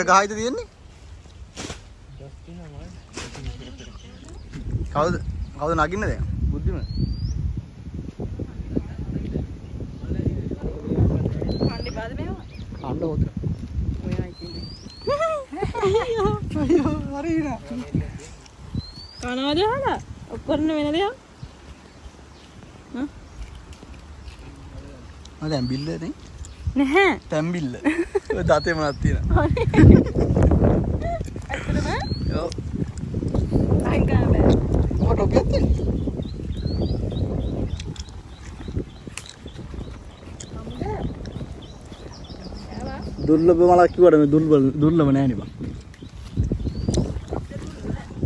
ගහයිද තියෙන්නේ? කවුද නගින්නේ දැන්? බුද්ධිම. කන්නේ පාද මේවා. කන්න ඕත. ඔයා ඉතින්. අයියෝ හරිනා. කනවද හාලා? ඔක්කොම වෙන දෙයක්. හ්ම්. දැන් බිල්ල නේ? නැහැ. තැම්බිල්ල. ඔය දතේ මොනක් තියෙනවා? ඇත්තටම? ඔව්. අයින් කරන්න බෑ. මොකට ඔපියක් තියෙන්නේ? දුර්ලභ මලක් කිව්වට මේ දුර්ලභ නෑ නේ බං.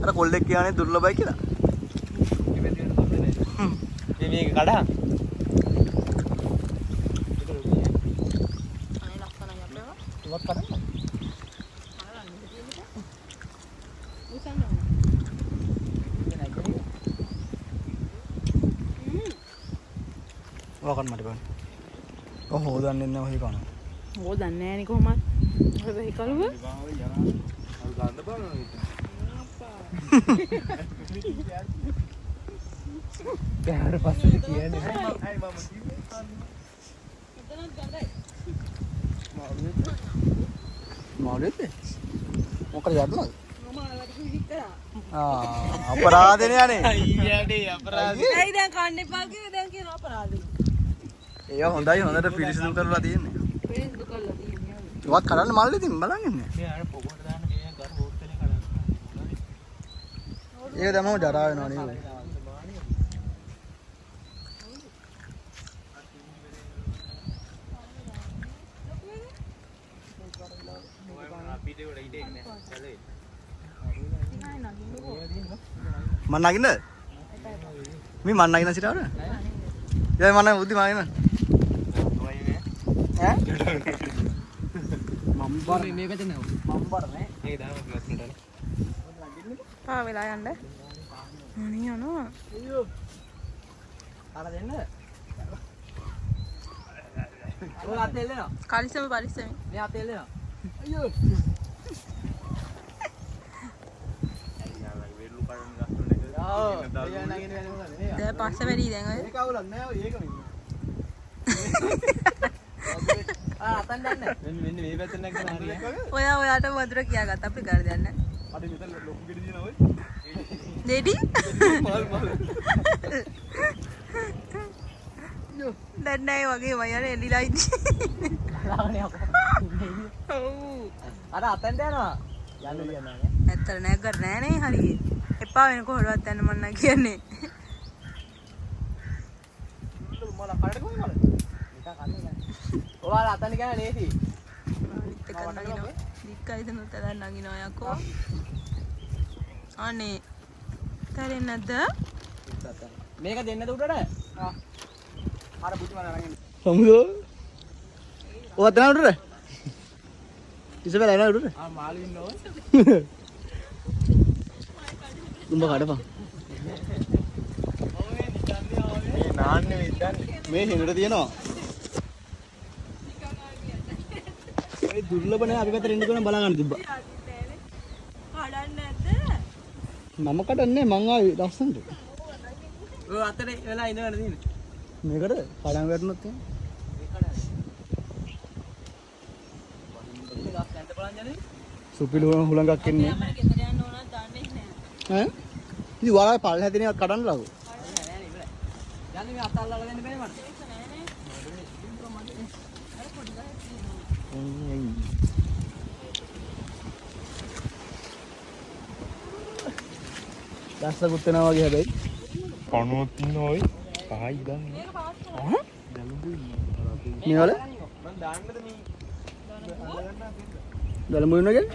අර කොල්ලෙක් කියන්නේ දුර්ලභයි කියලා. මේක කඩා. What para? Wakan mati bang. Oh, hodan ni nama hikan. Hodan ni ni kau mat. Ada hikan lu? Ganda bang. Biar pasti dia ni. Mau deh. Mau kerja apa? අපරාධනේ යන්නේ. අයියානේ අපරාධ. ඇයි දැන් කන්නේ පාගේ දැන් කියන අපරාධ. ඒක හොඳයි හොඳට පිරිසිදු කරලා තියෙන්නේ. පිරිසිදු කරලා තියෙන්නේ. ඒවත් කරන්න මල්ලේ තින් බලන් ඉන්නේ. ඒ අර පොගොට දාන්න ගේ ගර හොත්තනේ කඩන්න. ඒක දැම්මම ජරා වෙනවා නේද? मन नागिन मी मन नागिन सिरा रे ये मन बुद्धि मागिन हैं मंबर මේක දෙන්න मंबर නේ ඒක දාම ක්ලාස් එකට ආ වෙලා යන්න අනේ යනවා අයියෝ අර දෙන්න ඔය අතේ එල්ලනවා කලිසම පරිස්සමෙන් මේ අතේ එල්ලනවා අයියෝ දැන් පස්සේ වැඩි දැන් අය ඒක අවුලක් නෑ ඔය ඒක මෙන්න අතන් දැන්න මෙන්න මේ පැත්තෙන් නැගගෙන හරියට ඔයාට වතුර කියාගත්ත අපි කර දෙන්න අර මෙතන ලොකු ගෙඩි දිනවා ඔය දෙඩි මල් දැන් නෑ වගේ මම යන්නේ එලිලා ඉන්නේ ලාවනේ ඔව් අර අතෙන්ට යනවා යන්න දෙන්නේ නෑ ඇත්තට නැගගර නෑනේ හරියට එපා වෙන කොහොමවත් යන්න මන් නැහැ කියන්නේ. මොලා කඩට කොහොමද? නිකන් කන්නේ නැහැ. ඔයාලා අතන ගෑ නේති. එක නගිනවා. දික්කයිද නොත දැන් නගිනවා යකෝ. අනේ. තරෙන්නේ නැද්ද? මේක දෙන්නද උඩට? ආ. අර බුද්ධි මම නගින්න. සමුදෝ. ඔය අතන උඩට? ඉස්සෙල්ලා එනවා උඩට? ආ මාළු ඉන්නව. උඹ කඩපන් මේ නාන්නේ ඉතින් මේ හිනට තියෙනවා ඒ දුර්ලභ නේ අපි පැත්තට එන්න ගොන බලා ගන්න තිබ්බා කඩන්නේ නැද්ද මම කඩන්නේ මං ආවේ ලස්සනට ඔය අතරේ වෙලා ඉඳගෙන තියෙන්නේ මේකට කඩන් වැටුනොත් එහෙනම් සුපිලු හුලඟක් එන්නේ ඈ ඉතින් වල පල් හැදෙන එක කඩන්න ලාගෝ යන්නේ මේ අතල්ලාලා දෙන්න බෑ මට දැස්ස ගුත්තනවා වගේ හැබැයි කණුවක් ඉන්නවා ඔය පහයි ගන්න ඈ මේ වල මම දාන්නද මේ ගලමු ඉන්නකේ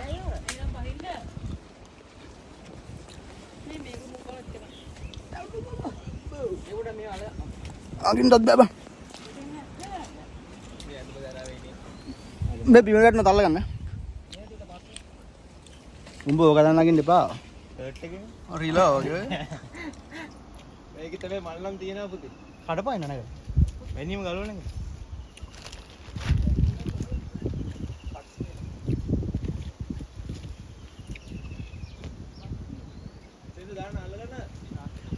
අගින්නත් බෑ බං මේ බිම වැටෙන තල්ල ගන්න උඹ ඕක දාන්න අගින්න එපා ෂර්ට් එකේ රිලා වගේ මේකේ තමයි මල්ලම් තියෙනවා පුතේ කඩපයින් නේද වෙන්නීම ගලවන්නේ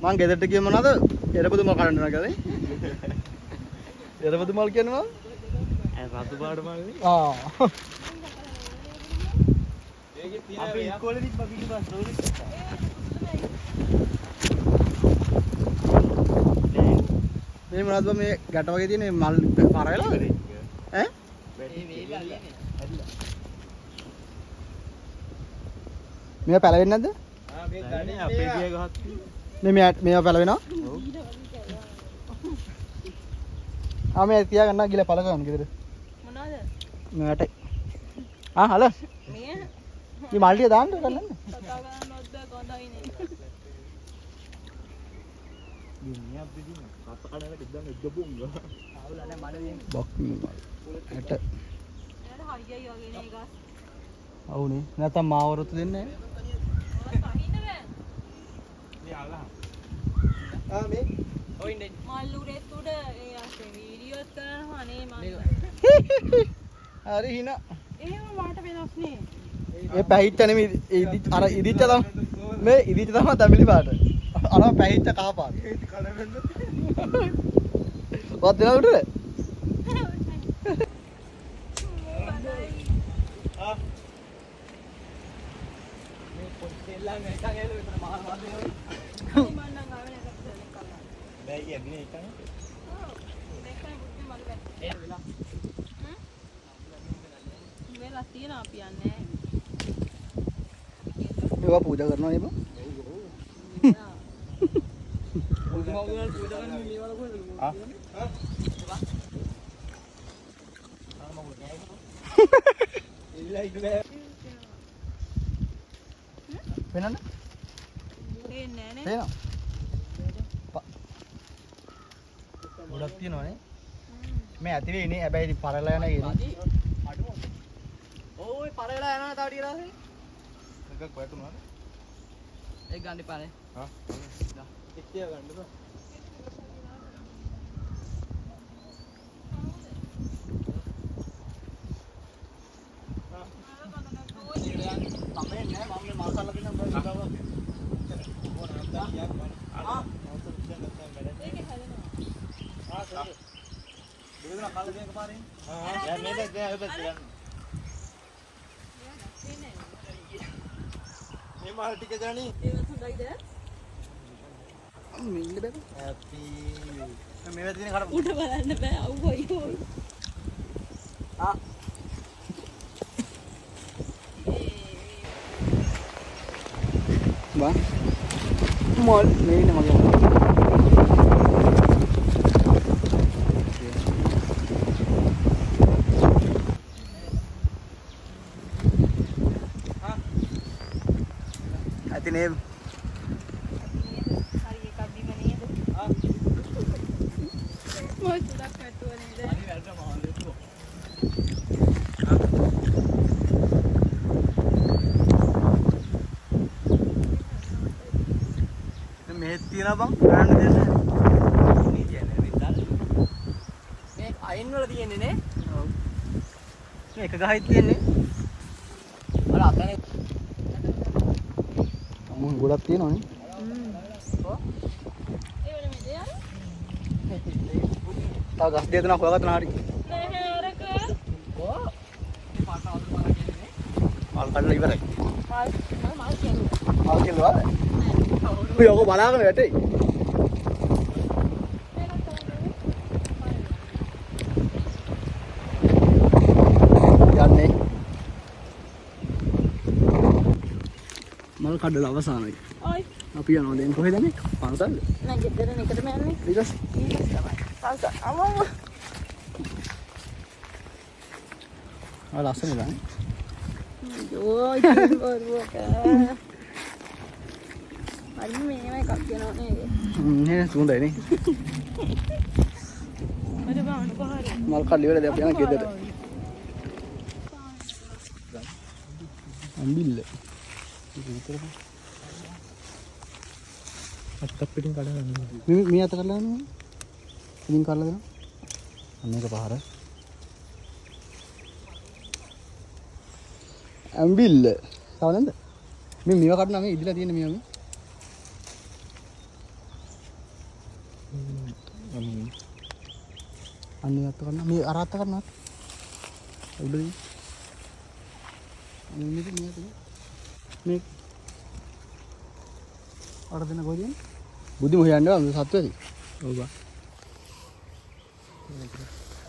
මං ගෙදරට ගියේ මොනවද? එරපොදු මල් කඩන්න යනවා කියලා. එරපොදු මල් කියන්නේ මොකක්ද? රතු පාට මල්නේ. ආ. අපි ඉස්කෝලේදීත් බබිලි බස් රෝලිත් මේ මොනවද මේ ගැට වගේ තියෙන මල් පාර වෙලාද? ඈ? මේවා පැලවෙන්නේ නැද්ද? මේ ගඩේ අපේ දිය ගහත් මේවා පැලවෙනවා? ඔව්. මේ තියාගන්න ගිල පළ කරන්න ගෙදර. මොනවද? මේකට. හල. මේ මල් ටික දාන්න ගන්නන්න. කතා කරන්නවත් බෑ ගඳයිනේ. දුන්නා බිදින. කත කඩකට ඉද්දන්න ඉද්දපුංග. ආවලා නැහැ මඩ දෙන්නේ. බක් මල්. ඇට. එයාට හයියයි වගේ නේ ගස්. අවුනේ. නැත්තම් මාවරොත් දෙන්නේ නැහැ. මේ ඔයින්නේ මල් උඩේ උඩ ඒ ආසේ වීඩියෝස් කරනවා නේ මම හරි හිනා එහෙම වාට වෙනස් නේ ඒ පැහිච්ච නෙමෙයි අර ඉදිච්ච තම මේ ඉදිච්ච තම තමිලි පාට අර පැහිච්ච කහ පාට කඩවෙන්න වත් දෙනා උඩට මේ පොඩ්ඩෙල්ලා මේක ගේල විතර මහා වාදේ ඔය බෑගි අදිනේ එකනේ. ඔව්. මේකයි බුද්ධි මල් බෑ. ඒ වෙලා. වෙලා තියෙන අපි යන්නේ. ඒවා පූජා කරනවා නේ බං. ඔව් ඔව්. පූජා පූජා කරන්නේ මේ වල කොහෙද? ආ. ඉල්ලා ඉන්නේ. වෙනන්න? එන්නේ නෑනේ. වෙනවා. ගොඩක් තියෙනවානේ. මේ ඇති වෙන්නේ හැබැයි ඉතින් පරලා යන එකනේ. ඕයි පරලා යනවා තව ටික දවසේ. එකක් වැටුණාද? ඒක ගන්න එපානේ. හා. එක්කිය ගන්නද? තමයි නෑ මම මල් කල්ලා දෙන්නම් බෑ ගාව. ආ. ඒකේ හැදෙනවා. දෙවියන් කල් දෙක පාරේ. දැන් මේක දැන් ඔබ ගන්න. මේ මාල් ටික ගනි. ඒවත් හොඳයිද? මේ ඉන්න බෑ. හැපි. මේවා දින කඩ උඩ බලන්න බෑ. අවු අයියෝ. ආ. බා. මොල් මේ ඉන්න මගේ. නේ හරි එකක් බිම නේද? ආ මොකද දැක්කටෝ නේද? හරි වැල්ට මහල් දෙකෝ. මේ තියලා බං ගන්න දෙන්න. මේ කියන්නේ විතර. මේ අයින් වල තියෙන්නේ නේ? ඔව්. මේ එක ගහයි තියෙන්නේ. අර අතනේ ගොඩක් තියෙනවනේ. තව ගස් දෙක තුනක් හොයාගත්තා හරි. නැහැ අරක. ඕ. මේ පාට අවුල් මාලා කියන්නේ. මල් කඩලා ඉවරයි. මල් කෙල්ලුවා. මල් කෙල්ලුවාද? ඔය ඔක බලාගෙන වැටේ. යන්නේ. මල් කඩලා අවසానයි. ඔයි. අපි යනවා දැන් කොහෙද මේ? පන්සල්ද? නෑ ගෙදර නිකටම යන්නේ. ඊට තමයි. පන්සල්. අමම. ආ ලස්සනද නේ? යෝ ඉතින් බොරුවක. අන්න මේව එකක් කියනවා නේද? නේ සුන්දරයි නේ. මට බාන්න පහර. මල් කඩලා ඉවරද අපි යන ගෙදර. අම්බිල්ල. අත්තක් පිටින් කඩලා යනවා. මේ අත කරලා යනවා. ඉතින් කරලා දෙනවා. අන්න එක පහර. අම්බිල්ල. තව නැන්ද? මේ මේව කඩනවා මේ ඉදිලා තියෙන මේව මේ. අනිත් අත කරනවා මේ අර අත කරනවා උඩින් මේ අර දෙන ගොඩින් බුදුම හොයන්නේ අද සත්වෙදි ඔව්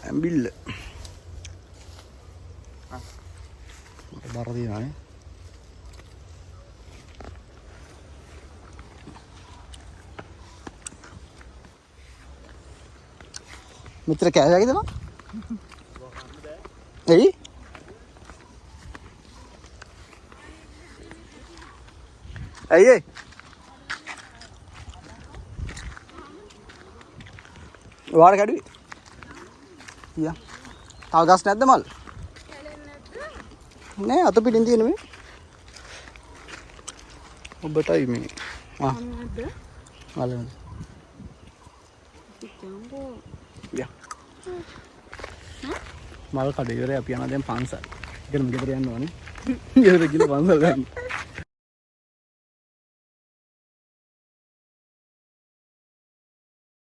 ඇම්බිල්ල බර දිනානේ මිත්‍ර කෑවද බං එයි ඇයි වාර කැඩුවේ යා තව ගස් නැද්ද මල් නෑ අත පිටින් තියෙන මේ ඔබටයි මේ මල් යා මල් කඩේ ඉවරයි අපි යනවා දැන් පන්සල්. ගෙදර යන්න ඕනේ. ගෙදර ගිහලා පන්සල් ගන්න.